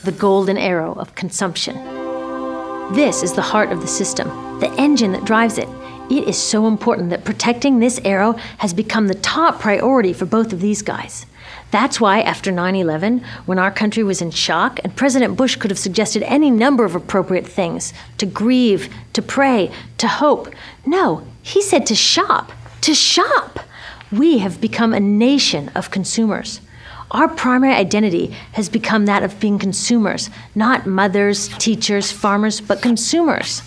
The golden arrow of consumption. This is the heart of the system, the engine that drives it. It is so important that protecting this arrow has become the top priority for both of these guys. That's why after 9/11, when our country was in shock and President Bush could have suggested any number of appropriate things, to grieve, to pray, to hope, no, he said to shop, to shop. We have become a nation of consumers. Our primary identity has become that of being consumers, not mothers, teachers, farmers, but consumers.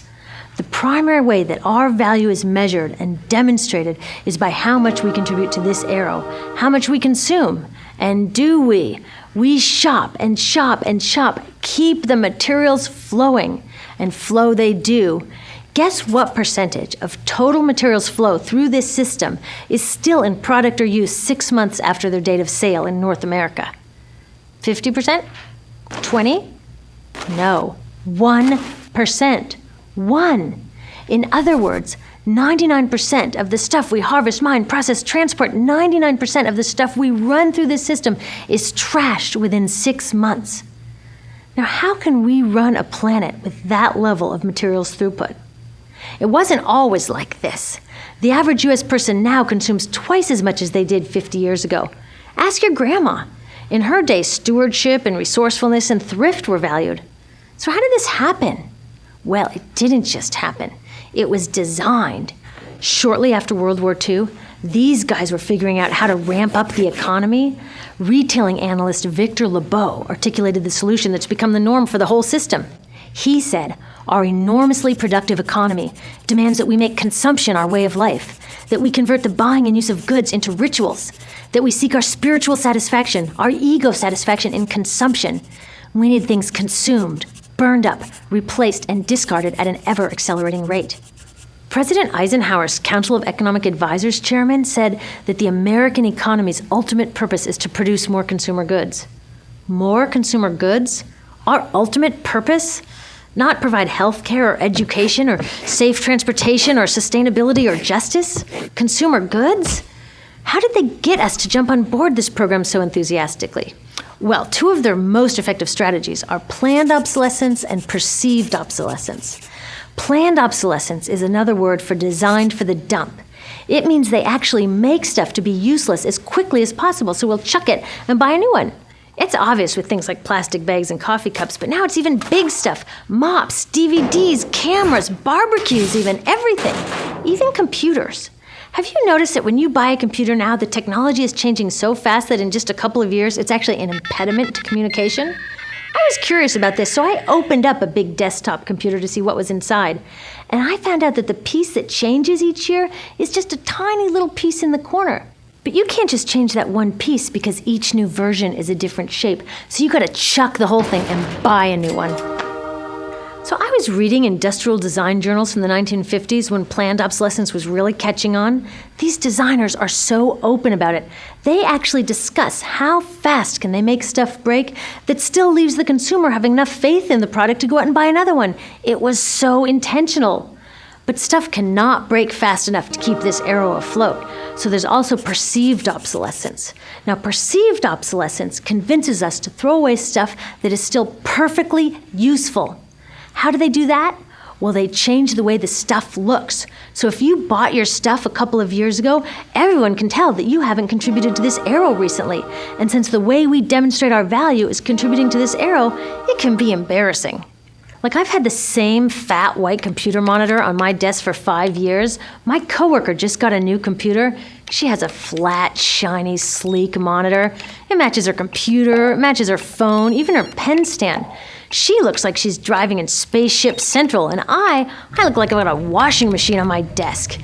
The primary way that our value is measured and demonstrated is by how much we contribute to this arrow, how much we consume. And do we? We shop and shop and shop, keep the materials flowing, and flow they do. Guess what percentage of total materials flow through this system is still in product or use 6 months after their date of sale in North America? 50%? 20? No, 1%. 1. In other words, 99% of the stuff we harvest, mine, process, transport, 99% of the stuff we run through this system is trashed within 6 months. Now, how can we run a planet with that level of materials throughput? It wasn't always like this. The average U.S. person now consumes twice as much as they did 50 years ago. Ask your grandma. In her day, stewardship and resourcefulness and thrift were valued. So how did this happen? Well, it didn't just happen. It was designed. Shortly after World War II, these guys were figuring out how to ramp up the economy. Retailing analyst Victor Lebeau articulated the solution that's become the norm for the whole system. He said, our enormously productive economy demands that we make consumption our way of life, that we convert the buying and use of goods into rituals, that we seek our spiritual satisfaction, our ego satisfaction in consumption. We need things consumed, burned up, replaced, and discarded at an ever-accelerating rate. President Eisenhower's Council of Economic Advisors chairman said that the American economy's ultimate purpose is to produce more consumer goods. More consumer goods? Our ultimate purpose? Not provide health care or education or safe transportation or sustainability or justice? Consumer goods? How did they get us to jump on board this program so enthusiastically? Well, 2 of their most effective strategies are planned obsolescence and perceived obsolescence. Planned obsolescence is another word for designed for the dump. It means they actually make stuff to be useless as quickly as possible, so we'll chuck it and buy a new one. It's obvious with things like plastic bags and coffee cups, but now it's even big stuff. Mops, DVDs, cameras, barbecues even, everything. Even computers. Have you noticed that when you buy a computer now, the technology is changing so fast that in just a couple of years, it's actually an impediment to communication? I was curious about this, so I opened up a big desktop computer to see what was inside. And I found out that the piece that changes each year is just a tiny little piece in the corner. But you can't just change that one piece because each new version is a different shape. So you gotta chuck the whole thing and buy a new one. So I was reading industrial design journals from the 1950s when planned obsolescence was really catching on. These designers are so open about it. They actually discuss how fast can they make stuff break that still leaves the consumer having enough faith in the product to go out and buy another one. It was so intentional. But stuff cannot break fast enough to keep this arrow afloat. So there's also perceived obsolescence. Now, perceived obsolescence convinces us to throw away stuff that is still perfectly useful. How do they do that? Well, they change the way the stuff looks. So if you bought your stuff a couple of years ago, everyone can tell that you haven't contributed to this arrow recently. And since the way we demonstrate our value is contributing to this arrow, it can be embarrassing. Like, I've had the same fat white computer monitor on my desk for 5 years. My coworker just got a new computer. She has a flat, shiny, sleek monitor. It matches her computer, it matches her phone, even her pen stand. She looks like she's driving in Spaceship Central, and I look like I've got a washing machine on my desk.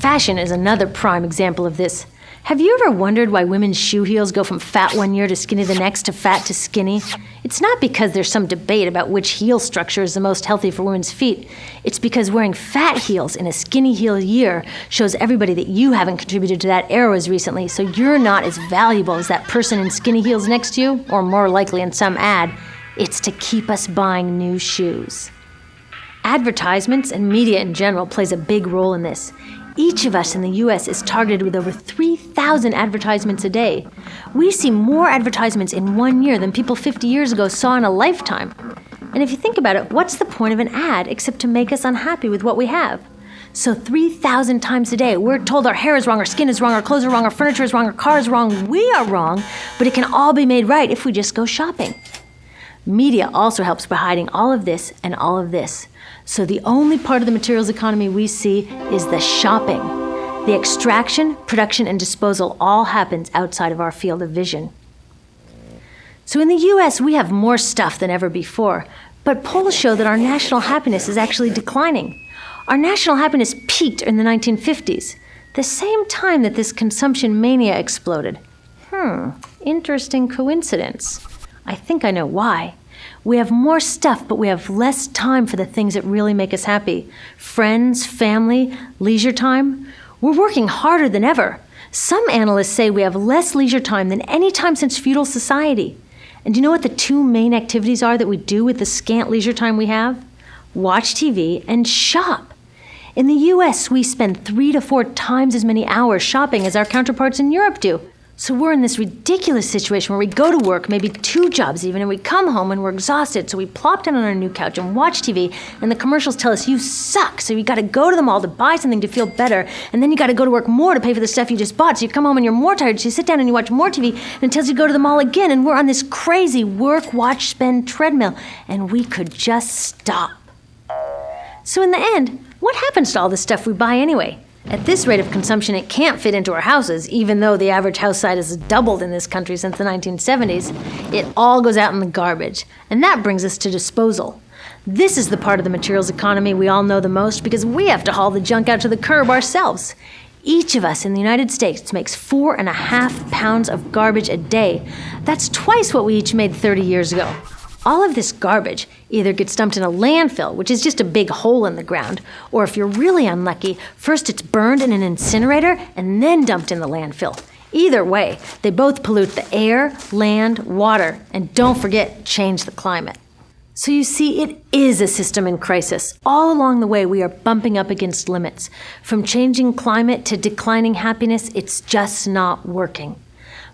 Fashion is another prime example of this. Have you ever wondered why women's shoe heels go from fat one year to skinny the next to fat to skinny? It's not because there's some debate about which heel structure is the most healthy for women's feet. It's because wearing fat heels in a skinny heel year shows everybody that you haven't contributed to that arrow as recently, so you're not as valuable as that person in skinny heels next to you, or more likely in some ad. It's to keep us buying new shoes. Advertisements and media in general plays a big role in this. Each of us in the US is targeted with over 3,000 advertisements a day. We see more advertisements in 1 year than people 50 years ago saw in a lifetime. And if you think about it, what's the point of an ad except to make us unhappy with what we have? So 3,000 times a day, we're told our hair is wrong, our skin is wrong, our clothes are wrong, our furniture is wrong, our car is wrong. We are wrong, but it can all be made right if we just go shopping. Media also helps by hiding all of this and all of this. So the only part of the materials economy we see is the shopping. The extraction, production, and disposal all happens outside of our field of vision. So in the US, we have more stuff than ever before, but polls show that our national happiness is actually declining. Our national happiness peaked in the 1950s, the same time that this consumption mania exploded. Interesting coincidence. I think I know why. We have more stuff, but we have less time for the things that really make us happy. Friends, family, leisure time. We're working harder than ever. Some analysts say we have less leisure time than any time since feudal society. And do you know what the two main activities are that we do with the scant leisure time we have? Watch TV and shop. In the US, we spend 3 to 4 times as many hours shopping as our counterparts in Europe do. So we're in this ridiculous situation where we go to work, maybe 2 jobs even, and we come home and we're exhausted. So we plop down on our new couch and watch TV, and the commercials tell us you suck. So you got to go to the mall to buy something to feel better, and then you got to go to work more to pay for the stuff you just bought. So you come home and you're more tired, so you sit down and you watch more TV, and it tells you to go to the mall again. And we're on this crazy work, watch, spend treadmill, and we could just stop. So in the end, what happens to all the stuff we buy anyway? At this rate of consumption, it can't fit into our houses, even though the average house size has doubled in this country since the 1970s. It all goes out in the garbage. And that brings us to disposal. This is the part of the materials economy we all know the most because we have to haul the junk out to the curb ourselves. Each of us in the United States makes 4.5 pounds of garbage a day. That's twice what we each made 30 years ago. All of this garbage either gets dumped in a landfill, which is just a big hole in the ground, or if you're really unlucky, first it's burned in an incinerator and then dumped in the landfill. Either way, they both pollute the air, land, water, and don't forget, change the climate. So you see, it is a system in crisis. All along the way, we are bumping up against limits. From changing climate to declining happiness, it's just not working.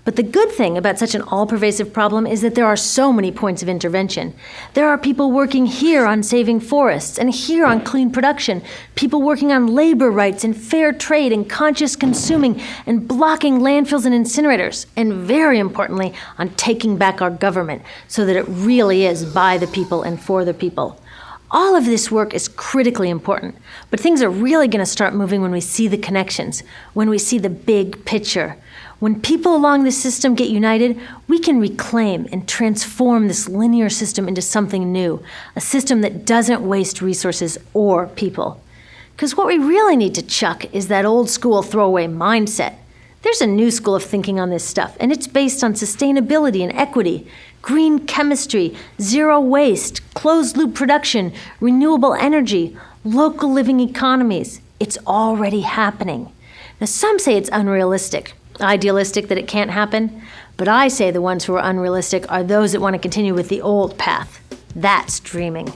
But the good thing about such an all-pervasive problem is that there are so many points of intervention. There are people working here on saving forests and here on clean production, people working on labor rights and fair trade and conscious consuming and blocking landfills and incinerators, and very importantly, on taking back our government so that it really is by the people and for the people. All of this work is critically important, but things are really going to start moving when we see the connections, when we see the big picture. When people along the system get united, we can reclaim and transform this linear system into something new, a system that doesn't waste resources or people. Because what we really need to chuck is that old school throwaway mindset. There's a new school of thinking on this stuff, and it's based on sustainability and equity, green chemistry, zero waste, closed-loop production, renewable energy, local living economies. It's already happening. Now, some say it's unrealistic, idealistic that it can't happen, but I say the ones who are unrealistic are those that want to continue with the old path. That's dreaming.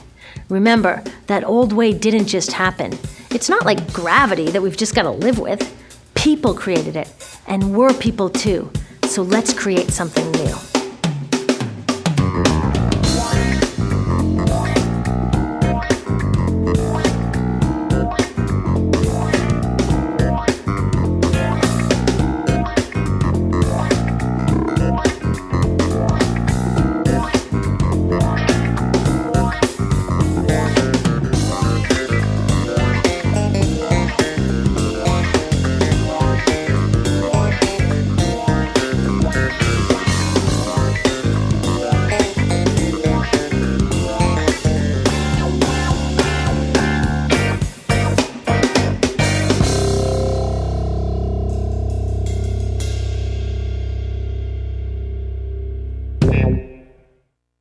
Remember, that old way didn't just happen. It's not like gravity that we've just got to live with. People created it, and we're people too. So let's create something new.